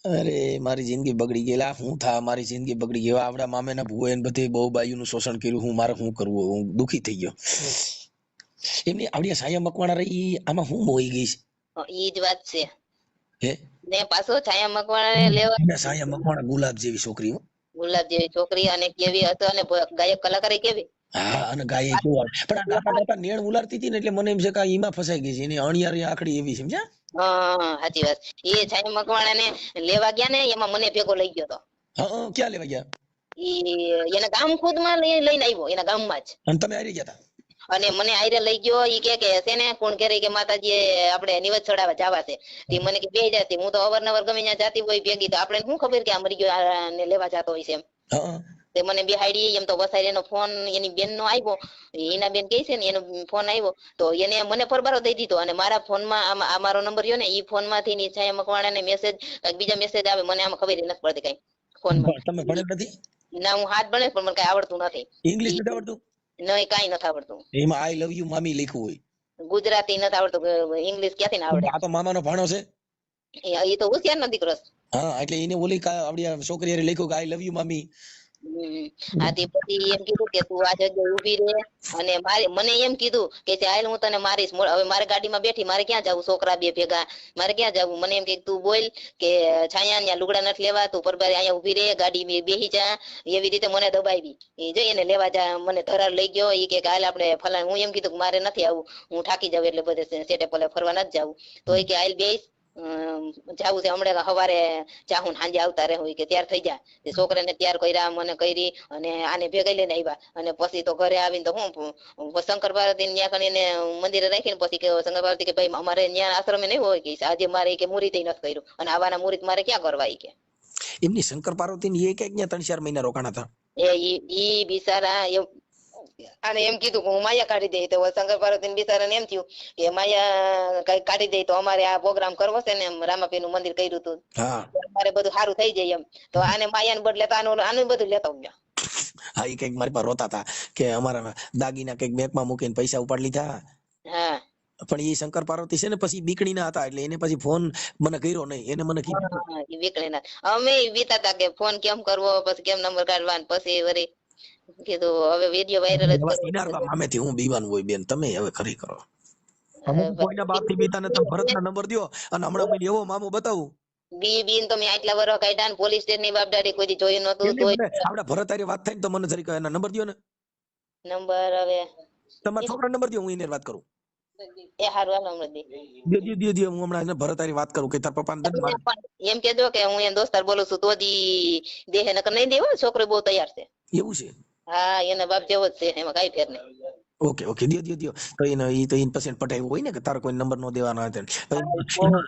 અરે મારી જિંદગી બગડી ગયેલા, હું થા મારી જિંદગી બગડી ગઈ. આવડા મામે ના ભૂએ બધી બહુ બાયુ નું શોષણ કર્યું, હું મારે શું કરવું, હું દુખી થઈ ગયો. એમની આવડિયા સાયા મકવાણા રહી, આમાં હું મોઈ ગઈ છે. ઈ જ વાત છે. હે ને પાછો છાયા મકવાણા લેવા સાયા મકવાણા ગુલાબ જેવી છોકરી, ગુલાબ જેવી છોકરી, અને કેવી હતો, અને ગાયક કલાકાર કેવી. હા અને ગાય કેવું, પણ આ ગાતા ગાતા નેણ ઉલારતી હતી ને એટલે મને એમ છે કે એમાં ફસાઈ ગઈ છે, એની અણિયારી આખડી એવી સમજ્યા. હા સાચી વાત. એ છાયા મકવાણા ને લેવા ગયા ને એમાં મને ભેગો લઈ ગયો તો. હા ક્યાં લેવા ગયા? એના ગામ ખુદ માં લઈને આવ્યો, એના ગામમાં જ. અને તમે આવી ગયા હતા? અને મને આયરે લઈ ગયો. ઈ કે છે ને કોણ કરે કે માતાજી આપણે નિવેદ ચડાવવા જવા છે. તે મને કે બે જાતી, હું તો અવારનવાર ગમે ત્યાં જાતી હોય ભેગી, તો આપણે શું ખબર કે આ મરી ગયો ને લેવા જતો હોય છે એમ. તે મને બેહાડી એમ. તો વસાઈ એનો ફોન એની બેન નો આવ્યો, એના બેન કહે છે ને એનો ફોન આવ્યો, તો એને મને પરબારો દઈ દીધો. અને મારા ફોન માં આ મારો નંબર રહ્યો ને, ઈ ફોન માંથી છાયા મકવાણા ને મેસેજ બીજા મેસેજ આવે, મને આમાં ખબર નથી પડતી કઈ ફોન માં. તમે ભણેલ નથી? ના હું હાથ ભણે પણ મને કઈ આવડતું નથી. ઇંગ્લિશ નથી આવડતું? નહીં કઈ નથી આવડતું. એમાં આઈ લવ યુ મામી લખ્યું હોય. ગુજરાતી નથી આવડતું, ઇંગ્લિશ ક્યાંથી ના આવડે. આ તો મામાનો ભાણો છે. એ તો હોશિયાર નો દીકરો. હા એટલે એને ઓલી આપડી છોકરી લખ્યું કે આઈ લવ યુ મામી. આથી પછી એમ કીધું કે તું આ જગ્યાએ ઉભી રહે, અને મને એમ કીધું કે ચાલ હું તને મારીશ. હવે મારે ગાડીમાં બેઠી, મારે ક્યાં જવું, છોકરા બે ભેગા, મારે ક્યાં જવું. મને એમ કે તું બોલ કે છાયા ત્યાં લુગડા નથી લેવા, તું પરબારી અહીંયા ઉભી રહે, ગાડી બેસી જા. એવી રીતે મને દબાવી. એ જઈ એને લેવા જા, મને ધરાર લઈ ગયો. એ કે હાલ આપણે ફલાણ. હું એમ કીધું કે મારે નથી આવું, હું થાકી જાઉં એટલે બધે સેટે પલે ફરવા નથી જવું. તો એ કે હાલ બેસ, જાવું છે હમણાં સવારે ચાહું સાંજે આવતા રહે કે તૈયાર થઈ જાય. છોકરાને તૈયાર કર્યા, મને કરી, અને આને ભેગા લઈને આવ્યા. અને પછી તો ઘરે આવીને તો હું શંકર પાર્વતી ત્યાં કરીને મંદિરે રાખીને પછી કે શંકર પાર્વતી કે ભાઈ અમારે ત્યાં આશ્રમે નહીં હોય કે આજે મારે કે મુહૂર્ત નથી કર્યું, અને આવાના મુહૂર્ત મારે ક્યાં કરવા. કે એમની શંકર પાર્વતી ની એ ક્યાંક 3-4 મહિના રોકાણા હતા. ઈ બિચારા અને એમ કીધું કે હું માયા કાઢી દઈ. તો શંકર પાર્વતી બિચારા ને એમ થયું કે માયા કઈ કાઢી દઈ તો અમારે આ પ્રોગ્રામ કરવો છે ને, રામાપીર નું મંદિર કર્યું હતું, અમારે બધું સારું થઈ જાય એમ. તો આને માયા ને બદલે આનું બધું લેતા ગયા. હા એ કઈક મારી પાસે રોતા હતા કે અમારા દાગીના કઈક બેંકમાં મૂકીને પૈસા ઉપાડી લીધા. હા પણ એ શંકર પાર્વતી છે ને પછી બીકણી ના હતા, એટલે એને પછી ફોન મને કર્યો નહીં. એને મને કીધું બીકણી ના અમે બીતા હતા કે ફોન કેમ કરવો, પછી કેમ નંબર કાઢવા, પછી વળી કીધું હવે વિડિયો વાયરલ જ કરો. મામેથી હું બીવાનું હોય બેન, તમે હવે ખરી કરો. કોઈના બાપ થી બીતા ને તમે ભરતના નંબર દયો, અને હમણાં કોઈ એવો મામો બતાવું બીન તમે આટલા વર્ષ કાઢ્યા ને પોલીસ સ્ટેશન ની બાપદારી કોઈ જોયું નતું. આપડે ભરત હારી વાત થાય ને તો મને જરીક એના નંબર દયો ને. નંબર હવે તમારા છોકરાનો નંબર દયો, હું એને વાત કરું. એ હારું નંબર દે હું હમણાં એને ભરત હારી વાત કરું કે તાર પપ્પાને એમ કેજો કે હું એને દોસ્તાર બોલું છું, તો જી દેહે નકર નહીં દેવો. છોકરો બહુ તૈયાર છે. એવું છે? હા એના બાપ જેવો જ છે, એમાં કઈ ફેર નહીં. ઓકે દયો તો એને ઈ તો ઇનપસેન્ટ પટાવ્યું હોય ને કે તારો કોઈ નંબર નો દેવાનો હતો.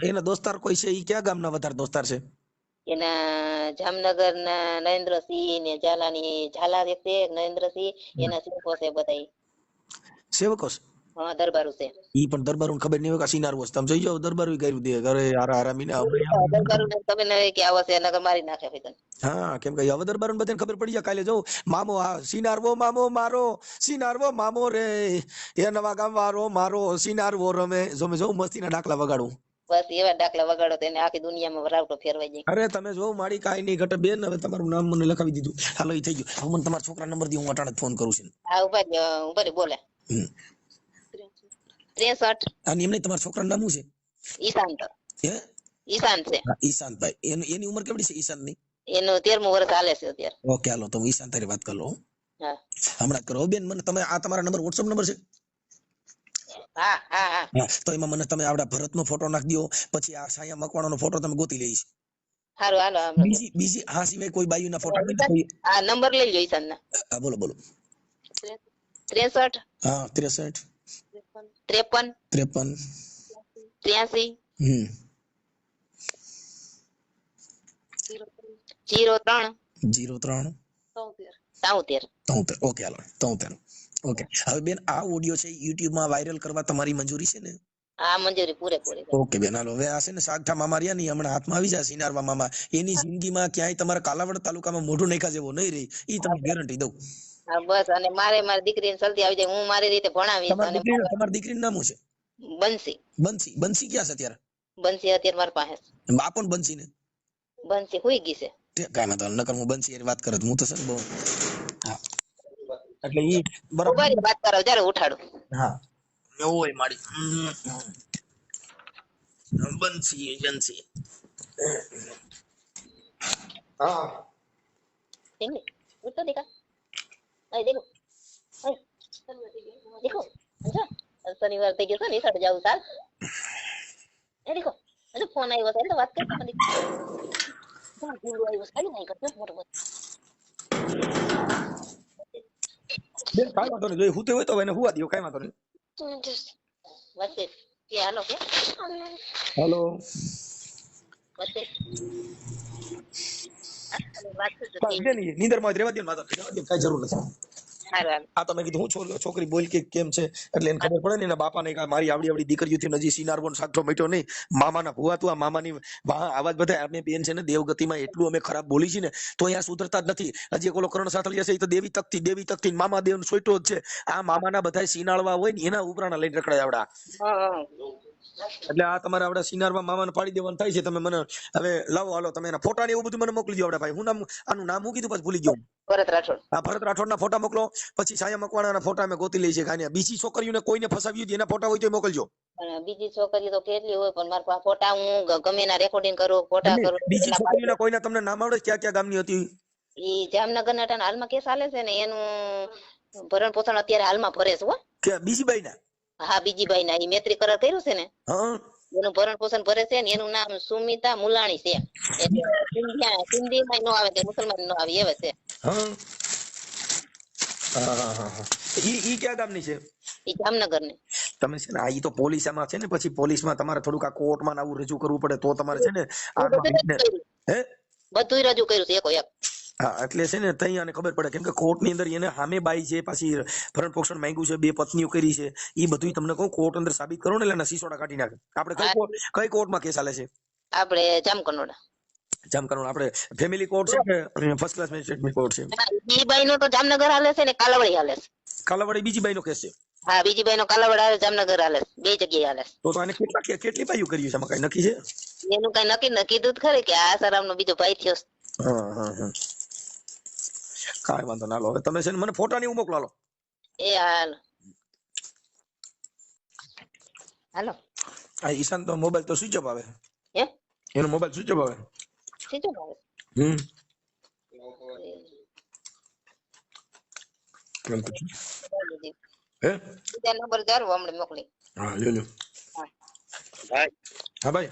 એના દોસ્તાર કોઈ છે, ઈ કયા ગામના વધારે દોસ્તાર છે? એના જામનગર ના નરેન્દ્રસિંહ ને ઝાલાની ઝાલા છે, નરેન્દ્રસિંહ એના સેવકો છે બધા. સેવકો છે? હા દરબારું છે. ઈ પણ દરબારું ખબર નહીં હોય કે સિનાર વસ્તુ તમે જોઈ જાવ. દરબારું કર્યું દે ઘરે હારા હારા દરબારું તમે નહીં કે આવો છે નગર મારી નાખે ભાઈ. હા કેમ કે હવે દરબારું બધાને ખબર પડી જાય. કાલે જો મામો આ સિનારવો મામો મારો, સિનારવો મામો રે, એ નવા ગામ વાળો મારો, સિનારવો રમે. જો મેં જોઉં મસ્તીના ડાકલા વગાડું. બસ એવા દાખલા વગાડો તો એને આખી દુનિયામાં રાવટો ફેરવાઈ જાય. અરે તમે જો મારી કાઈ નહીં ઘટે બેન. હવે તમારું નામ મને લખાવી દીધું. હાલો ઈ થઈ ગયું. હવે મને તમારા છોકરા નંબર દી, હું અટાણે ફોન કરું છું. હા ઉભા બોલે 63. અને એમને તમારા છોકરાનું નામ શું છે? ઈશાંત. હે ઈશાંત છે. ઈશાંતભાઈ. એની ઉંમર કેવડી છે ઈશાંત ની? એનું 13મું વર્ષ હાલે છે અત્યારે. ઓકે હાલો તો હું ઈશાંત તારી વાત કરી લઉં. હા હમણાં જ કરો બેન. મને તમે આ તમારા નંબર WhatsApp નંબર છે? હા હા હા હા તો એમાં મને તમે આવડા ભરતનો ફોટો નાખી દો, પછી આ સાયા મકવાણાનો ફોટો તમે ગોતી લઈશ. સારું હાલો હમણાં જો. બીજી આ સિવાય કોઈ બાયુના ફોટા હોય ને કોઈ? આ નંબર લઈ લો ઈશાનના. હા બોલો બોલો. 63 હા 63 53 53 83 હમ 03 03 73. ઓકે હાલો 73. ઓકે હવે બેન આ ઓડિયો છે યુટ્યુબમાં વાયરલ કરવા તમારી મંજૂરી છે ને? હા મંજૂરી પૂરેપૂરી છે. ઓકે બેન હાલો હવે આ છે ને સાગઠા મામા રહ્યા ને હમણાં હાથમાં આવી જાય સિનારવા મામા, એની જિંદગીમાં ક્યાંય તમારા કાલાવડ તાલુકામાં મોઢું નાખ્યા જેવો નહીં રહી, એ તમને ગેરંટી દઉં. હા બસ અને મારી દીકરીને જલ્દી આવી જાય, હું મારી રીતે ભણાવીશ. અને તમારી દીકરીનું નામ શું છે? બંસી. બંસી ક્યાં છે અત્યારે? બંસી અત્યારે મારી પાસે છે. બા પણ બંસી ને બંસી હુઈ ગઈ છે. કાંઈ વાંધો નહીં, નકર હું બંસી એની વાત કરત હું તો છે ને બહુ. હા એટલે ઈ બરાબર ઉભારી વાત કરો જ્યારે ઉઠાડું. હા ઓય માડી બંસી हाँ देखो उठ तो देखा, अरे देखो, अरे देखो अच्छा शनिवार થઈ ગયો છે ને સડ જાવ સાલ એ देखो અરે ફોન આવ્યો છે તો વાત કરતા મને ફોન આવ્યો છે ખાલી નહીં કરતો મોટો બેન કાંઈ વાંધો નહીં, જો હુતે હોય તો એને હુવા દો, કાંઈ વાંધો નહીં. વાત કે હાલો કે હેલો વાત કે વાત નીંદરમાં જ રહેવા દો ને માતા, કાંઈ જરૂર નથી. હારું આ તમે કીધું હું છોકરી બોલ કે કેમ છે એટલે એને ખબર પડે ને એના બાપાને કે મારી આવડી દીકરીઓથી નજી સિનારવો સાગઠો મટ્યો નહીં, મામાના ભુવા તું આ મામાની આવાજ બધા અમે બેન છે ને દેવગતિમાં એટલું અમે ખરાબ બોલી છે ને તો અહીંયા સુધરતા જ નથી. હજી એક ઓલો કરણ સાથળિયા છે એ તો દેવી તકતી મામા દેવ સોઈટો જ છે. આ મામાના બધા સિનાળવા હોય ને એના ઉપરાણા લઈને રખડાય આવડા. એટલે આ તમારે આવડા સિનારમાં મામાને પાડી દેવાનું થાય છે. તમે મને હવે લાવો હાલો તમે એના ફોટા ને એવું બધું મને મોકલી દો આવડા ભાઈ. હું નામ આનું નામ મૂકી દઉં પછી ભૂલી ગયો. ભરત રાઠોડ. હા ભરત રાઠોડના ફોટા મોકલો, પછી સાયા મકવાણાના ફોટા અમે ગોતી લઈ છે. ખાને બીજી છોકરીઓને કોઈને ફસાવ્યું એના ફોટા હોય તો મોકલજો. બીજી છોકરીઓ તો કેટલી હોય પણ મારા પાસે ફોટા હું ગમે એના રેકોર્ડિંગ કરું, ફોટા કરું. બીજી છોકરીઓના કોઈના તમને નામ આવડે ક્યાં ક્યાં ગામની હતી? ઈ જામનગરના હાલમાં કેસ ચાલે છે ને એનું ભરણ પોષણ અત્યારે હાલમાં ભરે છે. હો કે બીજી બાઈના? હા બીજી બાઈ ના ઈ મૈત્રી કરાર કર્યું છે ને હા એનું ભરણ પોષણ ભરે છે ને એનું નામ સુમિતા મુલાણી છે. એટલે સિંધી માં નો આવે કે મુસલમાન નો આવે એવે છે. હા હા ઈ ક્યાં ગામની છે? ઈ જામનગર ની. તમે છે ને આ ઈ તો પોલીસમાં છે ને પછી પોલીસમાં તમારે થોડુંક આ કોર્ટમાં આવું રજૂ કરવું પડે તો તમારે છે ને હે બધું રજૂ કર્યું છે એકો એક. હા એટલે છે ને તઈ આને ખબર પડે કેમ કે કોર્ટ ની અંદર એને સામે બાઈ છે, પાછી ભરણ પોષણ માંગ્યું છે, 2 પત્નીઓ કરી છે, એ બધું તમને કહું કોર્ટ અંદર સાબિત કરો ને એટલે એના સીસોડા કાઢી નાખે. આપણે કઈ કોર્ટમાં કેસ ચાલે છે? આપણે જામકંડોળા. જામકંડોળા આપણે ફેમિલી કોર્ટ છે કે ફર્સ્ટ ક્લાસ મેજિસ્ટ્રેટ કોર્ટ છે? બીજી બાઈ નો તો જામનગર હાલે છે ને કાલાવડી હાલે છે. કાલાવડી બીજી બાઈ નો કેસ છે? હા બીજી બાઈ નો કાલાવડ હાલે, જામનગર હાલે, 2 જગ્યાએ હાલે. તો આને કેટલી બાઈઓ કર્યું છે? એમાં કઈ નક્કી છે? એનું કઈ નક્કી કીધું જ ખરી કે આ સરામ નો બીજો ભાઈ થયો. હા કાંઈ વાંધો ના લો. હવે તમે છે ને મને ફોટા ને એવું મોકલો. હાલો એ હાલો હાલો. આ ઈશાન તો મોબાઈલ તો સ્વિચ ઓફ આવે. હે એનો મોબાઈલ સ્વિચ ઓફ આવે. સીધું આવે. કેમ પછી હે બીજા નંબર જારો હમણાં મોકલી. હા લ્યો ભાઈ હા ભાઈ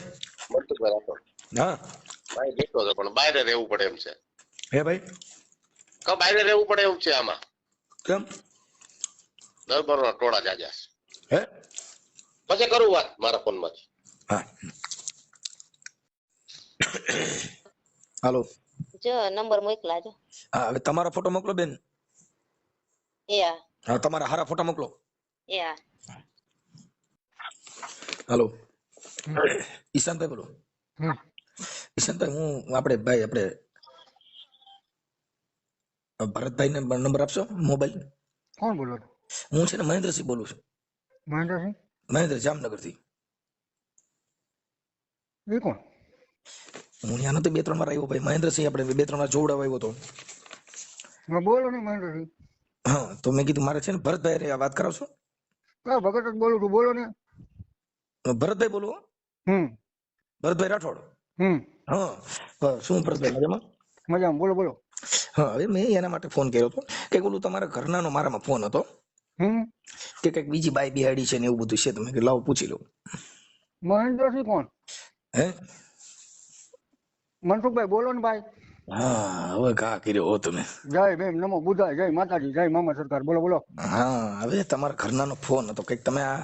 બધું બરાબર. હા ભાઈ બેઠો છે પણ બહાર રહેવું પડે એમ છે. હે ભાઈ બહાર રહેવું પડે એવું છે આમાં. કેમ? દરબારનો ટોળા જાજા હે પછી કરું વાત મારા ફોન માંથી. હા હાલો જો નંબર મોકલા જો. હા હવે તમારો ફોટો મોકલો બેન. એ હા હા તમારા હારા ફોટા મોકલો. એ હા હાલો ઈશાનભાઈ બોલો. ઈશાનભાઈ હું આપણે ભરતભાઈ ને નંબર આપશો મોબાઈલ? કોણ બોલો? હું છે ને મહેન્દ્રસિંહ બોલું છું. મહેન્દ્રસિંહ? મહેન્દ્ર જામનગર થી. એ કોણ? હું ત્યાં નથી 2-3 વાર આવ્યો ભાઈ. મહેન્દ્રસિંહ આપણે 2-3 વાર જોવડાવ આવ્યો હતો. બોલો ને મહેન્દ્રસિંહ. હા તો મેં કીધું મારે છે ને ભરતભાઈ આ વાત કરાવશો? હા ભગત જ બોલું છું, બોલો ને. ભરતભાઈ બોલો. ભરતભાઈ રાઠોડ. હા શું ભરતભાઈ મજામાં? મજામાં બોલો બોલો. હા હવે મેં એના માટે ફોન કર્યો હતો કે ઓલું તમારા ઘરનાનો મારામાં ફોન હતો કે કઈક બીજી બાઈ બિહાડી છે ને એવું બધું છે. તમે કે લાવો પૂછી લો. મહેન્દ્રસિંહ કોણ? હે મનસુખભાઈ બોલો ને ભાઈ. હા હવે કા કર્યો હો તમે. જય ભીમ, નમો બુદ્ધાય, જય માતાજી, જય મામા સરકાર. બોલો બોલો. હા હવે તમારા ઘરનાનો ફોન હતો કઈક તમે આ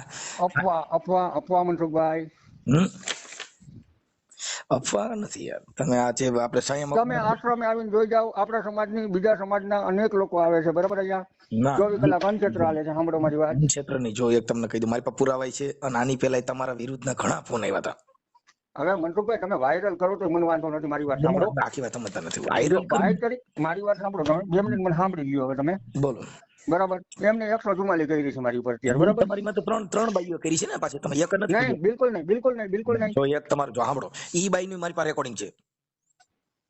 અફવા મનસુખભાઈ. અફવા નથી યાર. તમે આ જે આપણે સંયમ તમે આશ્રમે આવીને જોઈ જાઓ, આપણા સમાજની બીજા સમાજના અનેક લોકો આવે છે બરાબર. અહીંયા 24 કલાક અનક્ષેત્ર હાલે છે. સાંભળો મારી વાત. ક્ષેત્રની જો એક તમને કહી દઉં, મારી પાસે પુરાવાય છે અને આની પહેલા તમારા વિરુદ્ધના ઘણા ફોન આવ્યા હતા. હવે મનસુખભાઈ તમે વાયરલ કરો તો મને વાંધો નથી. મારી વાત સાંભળો. આખી વાત સમજતા નથી. વાયરલ કરી મારી વાત સાંભળો. તમે 2 મિનિટ મને સાંભળી લ્યો. હવે તમે બોલો. બરાબર. એમને 144 કરી છે મારી ઉપર અત્યારે બરાબર. તમારી માં તો ત્રણ બાઈઓ કરી છે ને પાછી. તમે એક નથી. નહીં, બિલકુલ નહીં, બિલકુલ નહીં, બિલકુલ નહીં. તો એક તમારું જો સાંભળો, ઈ બાઈ નું મારી પાસે રેકોર્ડિંગ છે.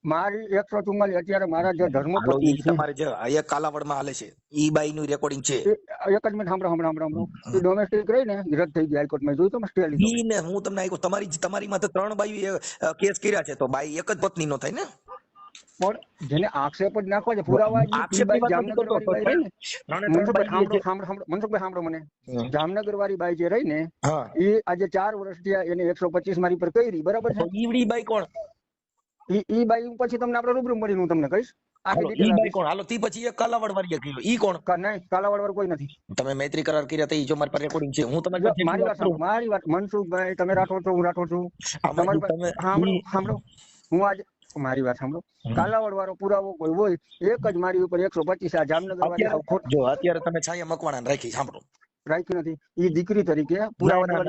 મારી 144 અત્યારે મારા જે ધર્મપત્ની છે તમારે જે એક કાલાવડમાં હાલે છે ઈ બાઈ નું રેકોર્ડિંગ છે. એક જ મિનિટ સાંભળો. એ ડોમેસ્ટિક રહી ને રદ થઈ ગઈ હાઈકોર્ટમાં. જોયું તમે સ્ટે લીધો. ઈ ને હું તમને આપ્યો. તમારી માં તો 3 બાઈઓ કેસ કર્યા છે. તો બાઈ એક જ પત્ની નો થાય ને. પણ જેને આક્ષેપ જ નાખવા છે, પુરાવા મનસુખભાઈ સાંભળો મને. જામનગર વાળી બાઈ જે રહી ને એ આજે 4 વર્ષ થયા, એને 125 મારી પર કરી બરાબર છે. ઈવડી બાઈ કોણ? ઈ બાઈ પછી તમને આપણે રૂબરૂ મળીને હું તમને કહીશ. ઈ બાઈ કોણ? હાલો તી પછી એક કાલાવડ વાળી કર્યો. ઈ કોણ? નહીં, કાલાવડ વાળો કોઈ નથી. તમે મૈત્રી કરાર કર્યા તા ઈ જો મારી પાસે રેકોર્ડિંગ છે. હું તમને મારી વાત મનસુખભાઈ, તમે રાઠોડ છો, હું રાઠોડ છું. સાંભળો, હું આજે મારી વાત સાંભળો. કાલાવડ વાળો પુરાવો કોઈ હોય, એક જ મારી ઉપર 125. આ જામનગર વાળી જો અત્યારે તમે છાયા મકવાણા રાખી. સાંભળો, રાખી નથી. એ દીકરી તરીકે પુરાવા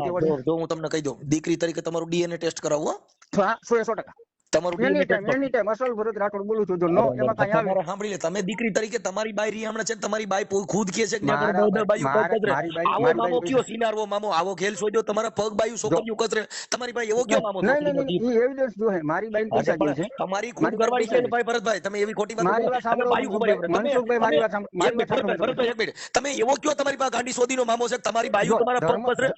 જો હું તમને કહી દઉં, દીકરી તરીકે તમારું ડીએનએ ટેસ્ટ કરાવવું. 100% તમારું એની ટાઈમ અસલ ભરત રાઠોડ બોલું છું. જો નો એમાં કઈ આવે સાંભળી લે. તમે દીકરી તરીકે તમારી બાઈ રીહામણા છે, તમારી બાઈ ખુદ કે છે કે મામો કયો સિનારવો મામો આવો ખેલ સોજો તમારા પગ બાયું છોકરીઓ કતરે. તમારી બાઈ એવો કયો મામો? નહીં, એવિડન્સ જો હે મારી બાઈ પૈસા દે છે. તમારી ખુદ ઘરવાળી છે ભાઈ ભરતભાઈ. તમે એવી ખોટી વાત મારી વાત સાંભળો મનસુખભાઈ. મારી વાત સાંભળો. તમે એવો કયો તમારી પાસે ગાંડી સોદીનો મામો છે, તમારી બાઈ તમારા પગ કતરે?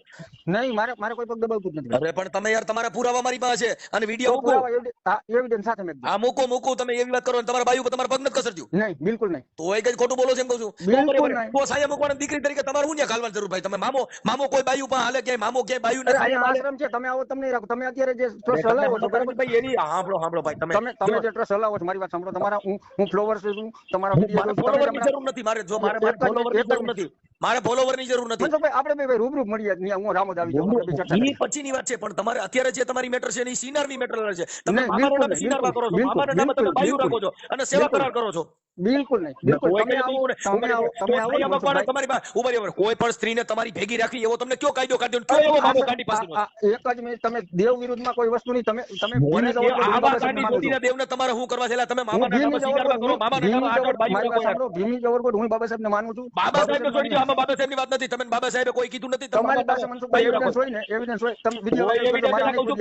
નહીં, મારે કોઈ પગ દબાવતું જ નથી. અરે પણ તમે યાર તમારા પુરાવા મારી પાસે છે અને વિડિયો મૂકો. એવિડન્સ સાથે મેં આ મૂકો તમે એવી વાત કરો ને તમારા બાઈ ઉપર તમારા પગ નથી કસરજો. નહીં, બિલકુલ નહીં. તો એક જ ખોટું બોલો છે એમ કહું છું. તો સાયા મૂકવાની દીકરી તરીકે તમારે હું ત્યાં ગાલવાની જરૂર ભાઈ. તમે મામો કોઈ બાઈ ઉપર હાલે ક્યાંય મામો ક્યાંય બાઈ ને આશ્રમ છે. તમે આવો, તમને રાખો. તમે અત્યારે જે ટ્રસ્ટ હલાવો છો બરાબર ભાઈ, એની સાંભળો ભાઈ. તમે જે ટ્રસ્ટ હલાવો છો, મારી વાત સાંભળો. તમારા હું ફ્લોવર છું, તમારા ફોલોવરની જરૂર નથી મારે. જો મારે ફોલોવરની જરૂર નથી. મારે ફોલોવરની જરૂર નથી. આપણે બે રૂબરૂ મળીએ. હું રામોદ આવી જાઉં. એ પછીની વાત છે. પણ તમારે અત્યારે જે તમારી મેટર છે એ સિનારની મેટર છે. તમે મામાના નામે સિનારવા કરો છો, મામાના નામે તમે બાયું રાખો છો અને સેવા કરાર કરો છો. બિલકુલ નહીં. કોઈ પણ સ્ત્રીને તમારી ભેગી રાખી એવો તમને કયો કાયદો કાઢ્યો? કયો એવો મામો કાઢી પાછો? એક જ મિનિટ. તમે દેવ વિરુદ્ધમાં કોઈ વસ્તુ નહીં. તમે દેવને તમારે શું કરવા છે? તમે મામાના નામે સિનારવા કરો. મામાના નામે આગળ બાયું રાખો. ભીમી જવરકોટ હું બાબા સાહેબને માનું છું. બાબા સાહેબ છોડી દો. આમાં બાબા સાહેબની વાત નથી. તમે બાબા સાહેબે કોઈ કીધું નથી. તમારી પાસે મનસુખભાઈ એવિડન્સ હોય ને, એવિડન્સ હોય. તમે વિડિયો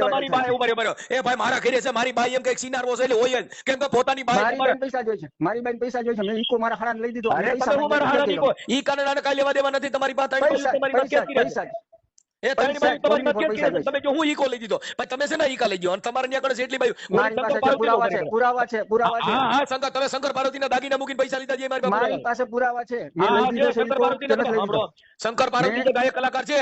તમારી બાઈ ઉભા એ ભાઈ મારા ઘરે છે, મારી બાઈ એમ કઈક સિનારવો છે એટલે હોય જ. કેમ કે પોતાની બાઈ પૈસા જોઈ છે. મારી બાઈ પૈસા જોઈ છે. મેં ઈકો મારા હાડા લઈ દીધો. ઈ કારણે કઈ લેવા દેવા નથી. તમારી પાસે પૈસા એ ત્રણ બાઈ તમારી પાસે તમે જો હું ઈકો લઈ દીધો ભાઈ. તમે છે ને ઈકા લઈ ગયો અને તમારે ત્યાં આગળ એટલી બાઈ પુરાવા છે. હા શંકર, તમે શંકર પાર્વતીના દાગીના મૂકીને પૈસા લીધા છે. મારી પાસે પુરાવા છે. શંકર પાર્વતી ગાયક કલાકાર છે,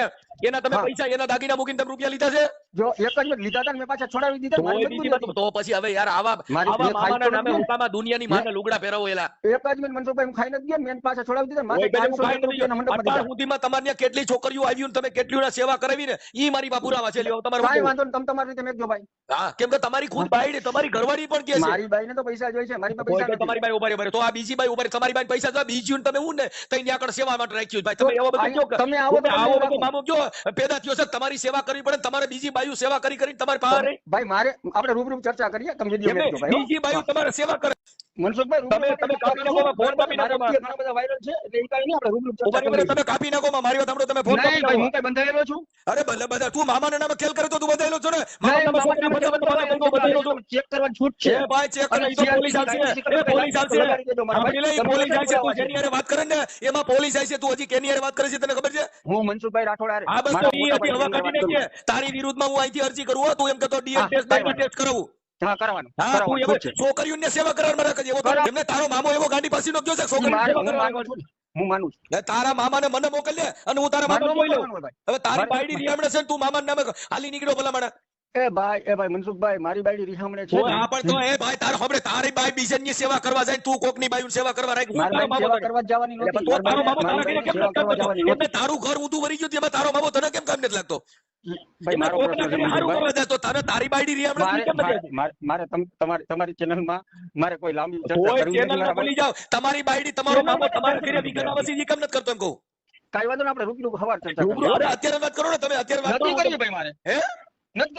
એના તમે પૈસા એના દાગીના મૂકીને તમે રૂપિયા લીધા છે. જો એક જ મિનિટ લીધા હતા મેં પાછા છોડાવી દીધા. તો પછી હવે યાર આવા મામાના નામે હુકામાં દુનિયાની માને લુગડા પહેરાવો એલા. એક જ મિનિટ મનસુખભાઈ, હું ખાઈ નથી ગયા. મેં પાછા છોડાવી દીધા. અત્યાર સુધીમાં તમારી કેટલી છોકરીઓ આવી ને તમે કેટલી સેવા કરાવી ને ઈ મારી પાસે પુરાવા છે. તમારું વાંધો નહીં. તમે તમારી રીતે મેકજો ભાઈ. હા, કેમ કે તમારી ખુદ બાઈ તમારી ઘરવાળી પણ કે છે મારી બાઈને તો પૈસા જોઈએ છે. મારી પાસે પૈસા નથી. તમારી બાઈ ઉભા તો આ બીજી બાઈ ઉભા તમારી બાઈ પૈસા જો બીજી તમે હું ને તઈ આગળ સેવા માટે રાખ્યું ભાઈ. તમે એવો બધું કયો? તમે આવો બધો મામો કયો પેદા થયો છે? તમારી સેવા કરવી પડે. તમારે બીજી બાઈઓ સેવા કરી તમારી પાસે ભાઈ. મારે આપણે રૂબરૂ ચર્ચા કરીએ. તમે વિડિયો મેકજો ભાઈ. બીજી બાઈઓ તમારે સેવા કરે. મનસુખભાઈ તમે કાપી નાખો, ફોન કાપી નાખો. ઘણા બધા વાયરલ છે એટલે ઈ કાઈ નહીં. આપણે રૂબરૂ ચર્ચા કરીએ. તમે કાપી નાખો. મારી વાત સાંભળો. તમે ફોન કાપી નાખો. હું કઈ બંધાયેલો છું? અરે ભલે બધા તું મામાના નામે ખેલ કરે તો તું બંધાયેલો છો ને. ચેક કરવાની છૂટ છે ભાઈ. ચેક કરે તો પોલીસ આવશે. પોલીસ આવશે. પોલીસ આવશે. તું જેની હારે વાત કરે ને એમાં પોલીસ આવશે. તું હજી કેની હારે વાત કરે છે તને ખબર છે? હું મનસુખભાઈ રાઠોડ. આ બસ ઈ હતી હવે કાઢી નાખીએ. તારી વિરુદ્ધમાં હું અહીંથી અરજી કરું. તું એમ કહેતો ડીએનએ ટેસ્ટ કરાવું. હા, કરવાનું. હા, તું છોકરીઓને સેવા કરાવવા રાખજે. એવો એમને તારો મામો એવો ગાંડી પાસીનો ગયો છે છોકરીઓને સેવા કરવા. હું માનું છું. તારા મામાને મને મોકલજે અને હું તારા મારે મામા ન જોઈ લઉં. મોકલવાનું હોય ભાઈ. હવે તારી મારે- બાયડી રીહામણે છે ને તું મામાના નામે હાલી નીકળ્યો ભલા માણા. એ ભાઈ મનસુખભાઈ મારી બાયડી રીહામણે છે ઓય ને. આ પણ તો એ ભાઈ તારે હમણે તારી બાઈ બીજાની સેવા કરવા જાય તું કોકની બાઈની સેવા કરવા રાખ. હું મારી તારો બાઈ મામો સેવા કરવા જ જવાની એટલે નહોતી. તો તારો મામો તારા મારી ઘરે કેમ બાઈને સેવા નથી કરવા કરતો? જવાની એટલે નહોતી. તારું ઘર ઊંધું વળી ગયું તેમાં તારો મામો તને કેમ કામ નથી લાગતો? ભાઈ મારો પ્રશ્ન છે સારું મનસુખભાઈ. કરવા જાય તો તને તારી બાયડી રીહામણે મારે કેમ નથી આવતી? મારે તમારી ચેનલમાં મારે કોઈ લાંબી ચર્ચા કોઈ કરવી નથી ચેનલમાં મારા ભૂલી જાવ. તમારી બાયડી તમારો મામો તમારા ઘરે વિગત આવશે એ કેમ નથી કરતો એમ કહું. કાંઈ વાંધો નહીં, આપણે રૂબરૂ સવાર ચર્ચા રૂબરૂ કરીએ. અરે અત્યારે વાત કરો ને તમે અત્યારે વાત નથી કરો. કરવી ભાઈ મારે. હે નથી